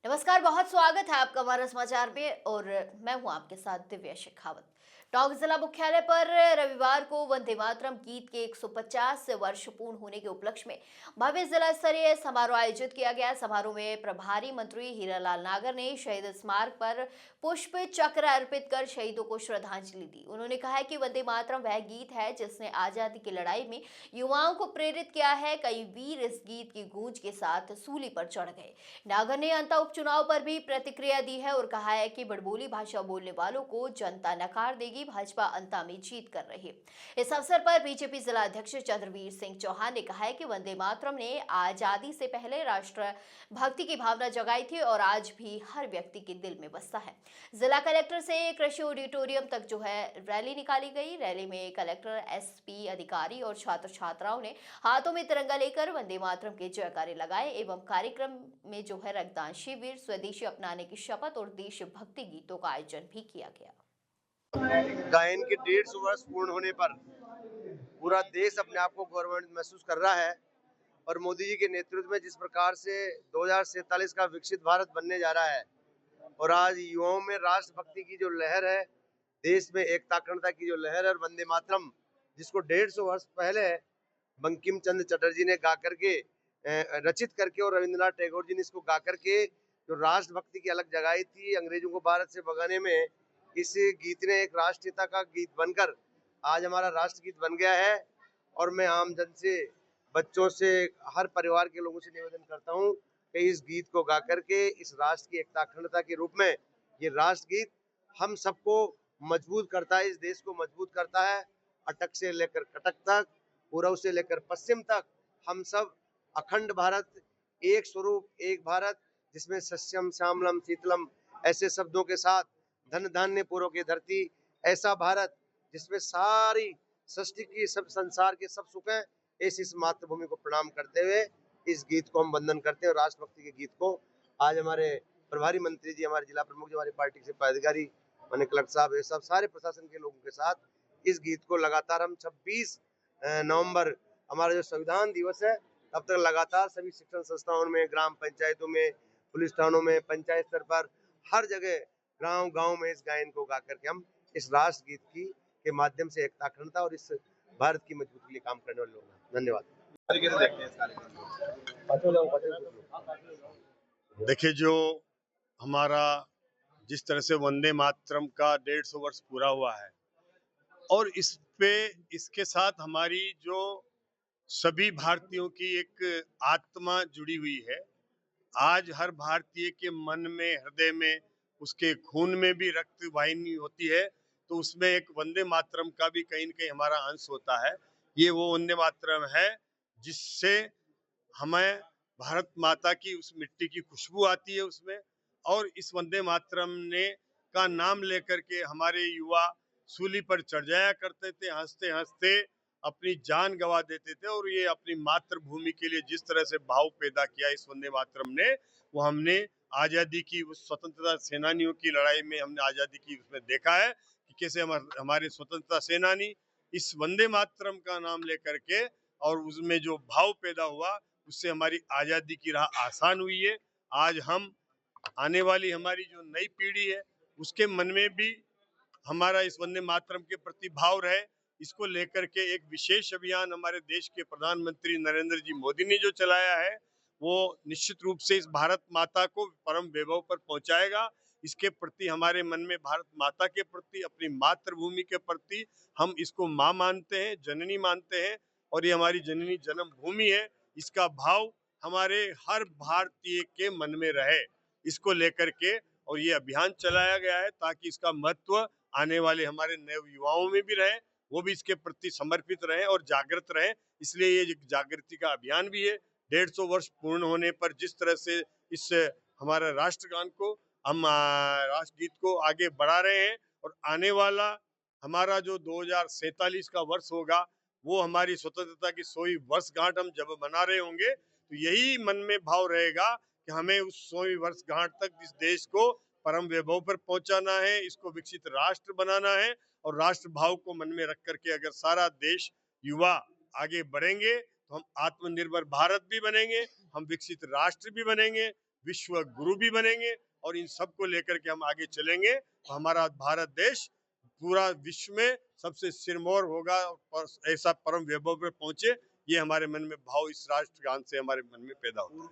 नमस्कार, बहुत स्वागत है आपका हमारा समाचार में और मैं हूं आपके साथ दिव्या शेखावत। टोंक जिला मुख्यालय पर रविवार को वंदे मातरम गीत के 150 वर्ष पूर्ण होने के उपलक्ष्य में भव्य जिला स्तरीय समारोह आयोजित किया गया। समारोह में प्रभारी मंत्री हीरालाल नागर ने शहीद स्मारक पर पुष्प चक्र अर्पित कर शहीदों को श्रद्धांजलि दी। उन्होंने कहा कि वंदे मातरम वह गीत है जिसने आजादी की लड़ाई में युवाओं को प्रेरित किया है। कई वीर इस गीत की गूंज के साथ सूली पर चढ़ गए। नागर ने अंता उपचुनाव पर भी प्रतिक्रिया दी है और कहा है कि बड़बोली भाषा बोलने वालों को जनता नकार देगी, भाजपा अंता में जीत कर रही है। इस अवसर पर बीजेपी जिला अध्यक्ष चंद्रवीर सिंह चौहान ने कहा है कि वंदे मातरम ने आजादी से पहले राष्ट्र भक्ति की भावना जगाई थी और आज भी हर व्यक्ति के दिल में बसता है। जिला कलेक्टर से कृषि ऑडिटोरियम तक जो है रैली निकाली गई। रैली में कलेक्टर, एसपी अधिकारी और छात्र छात्राओं ने हाथों में तिरंगा लेकर वंदे मातरम के जयकारे लगाए एवं कार्यक्रम में जो है रक्तदान शिविर, स्वदेशी अपनाने की शपथ और देशभक्ति गीतों का आयोजन भी किया गया। गायन के 150 वर्ष पूर्ण होने पर पूरा देश अपने आप को गौरवान्वित महसूस कर रहा है और मोदी जी के नेतृत्व में जिस प्रकार से 2047 का विकसित भारत बनने जा रहा है और आज युवाओं में राष्ट्रभक्ति की जो लहर है, देश में एकता अखंडता की जो लहर है और वंदे मातरम जिसको 150 वर्ष पहले बंकिम चंद्र चटर्जी ने गा करके रचित करके और रविंद्रनाथ टैगोर जी ने इसको गा करके जो राष्ट्रभक्ति की अलग जगाई थी अंग्रेजों को भारत से भगाने में, इस गीत ने एक राष्ट्रीयता का गीत बनकर आज हमारा राष्ट्रगीत बन गया है। और मैं आम जन से, बच्चों से, हर परिवार के लोगों से निवेदन करता हूँ कि इस गीत को गा करके इस राष्ट्र की एकता अखंडता के रूप में ये राष्ट्रगीत हम सबको मजबूत करता है, इस देश को मजबूत करता है। अटक से लेकर कटक तक, पूर्व से लेकर पश्चिम तक हम सब अखंड भारत, एक स्वरूप, एक भारत, जिसमें सस्यम श्यामलम शीतलम ऐसे शब्दों के साथ धन धान्य पूर्व की धरती, ऐसा भारत जिसमें सारी सृष्टि की, सब संसार के सब सुख हैं। इस मातृभूमि को प्रणाम करते हुए इस गीत को हम वंदन करते हैं और राष्ट्रभक्ति के गीत को आज हमारे प्रभारी मंत्री जी, हमारे जिला प्रमुख, जो हमारी पार्टी के पदाधिकारी, माननीय कलेक्टर साहब, ये सब सारे प्रशासन के लोगों के साथ इस गीत को लगातार हम 26 नवंबर हमारा जो संविधान दिवस है तब तक लगातार सभी शिक्षण संस्थाओं में, ग्राम पंचायतों में, पुलिस थानों में, पंचायत स्तर पर, हर जगह गांव गांव में इस गायन को गा करके हम इस राष्ट्र गीत की के माध्यम से एकता अखंडता और इस भारत की मजबूती के लिए काम करने वाले लोग हैं। धन्यवाद। तरीके से देखते हैं इस कार्यक्रम को। देखिए, जो हमारा जिस तरह से वंदे मातरम का 150 वर्ष पूरा हुआ है और इस पे इसके साथ हमारी जो सभी भारतीयों की एक आत्मा जुड़ी हुई है। आज हर भारतीय के मन में, हृदय में, उसके खून में भी रक्त वाहिनी होती है, तो उसमें एक वंदे मातरम का भी कहीं न कहीं हमारा अंश होता है। ये वो वंदे मातरम है जिससे हमें भारत माता की उस मिट्टी की खुशबू आती है उसमें। और इस वंदे मातरम ने का नाम लेकर के हमारे युवा सूली पर चढ़ जाया करते थे, हंसते हंसते अपनी जान गंवा देते थे। और ये अपनी मातृभूमि के लिए जिस तरह से भाव पैदा किया इस वंदे मातरम ने, वो हमने आजादी की, उस स्वतंत्रता सेनानियों की लड़ाई में हमने आजादी की उसमें देखा है कि कैसे हमारे स्वतंत्रता सेनानी इस वंदे मातरम का नाम लेकर के और उसमें जो भाव पैदा हुआ, उससे हमारी आजादी की राह आसान हुई है। आज हम, आने वाली हमारी जो नई पीढ़ी है, उसके मन में भी हमारा इस वंदे मातरम के प्रति भाव रहे, इसको लेकर के एक विशेष अभियान हमारे देश के प्रधानमंत्री नरेंद्र जी मोदी ने जो चलाया है, वो निश्चित रूप से इस भारत माता को परम वैभव पर पहुंचाएगा। इसके प्रति हमारे मन में भारत माता के प्रति, अपनी मातृभूमि के प्रति हम इसको माँ मानते हैं, जननी मानते हैं और ये हमारी जननी जन्मभूमि है। इसका भाव हमारे हर भारतीय के मन में रहे, इसको लेकर के और ये अभियान चलाया गया है ताकि इसका महत्व आने वाले हमारे नए युवाओं में भी रहे, वो भी इसके प्रति समर्पित रहे और जागृत रहे। इसलिए ये जागृति का अभियान भी है। 150 वर्ष पूर्ण होने पर जिस तरह से इस हमारा राष्ट्रगान को हम, राष्ट्रगीत को आगे बढ़ा रहे हैं और आने वाला हमारा जो 2047 का वर्ष होगा, वो हमारी स्वतंत्रता की 100वीं वर्षगांठ हम जब मना रहे होंगे, तो यही मन में भाव रहेगा कि हमें उस 100वीं वर्षगांठ तक इस देश को परम वैभव पर पहुंचाना है, इसको विकसित राष्ट्र बनाना है। और राष्ट्र भाव को मन में रख करके अगर सारा देश युवा आगे बढ़ेंगे तो हम आत्मनिर्भर भारत भी बनेंगे, हम विकसित राष्ट्र भी बनेंगे। विश्व गुरु भी बनेंगे और इन सबको लेकर के हम आगे चलेंगे। तो हमारा भारत देश पूरा विश्व में सबसे सिरमौर होगा और ऐसा परम वैभव पे पहुंचे, ये हमारे मन में भाव इस राष्ट्रगान से हमारे मन में पैदा होता है।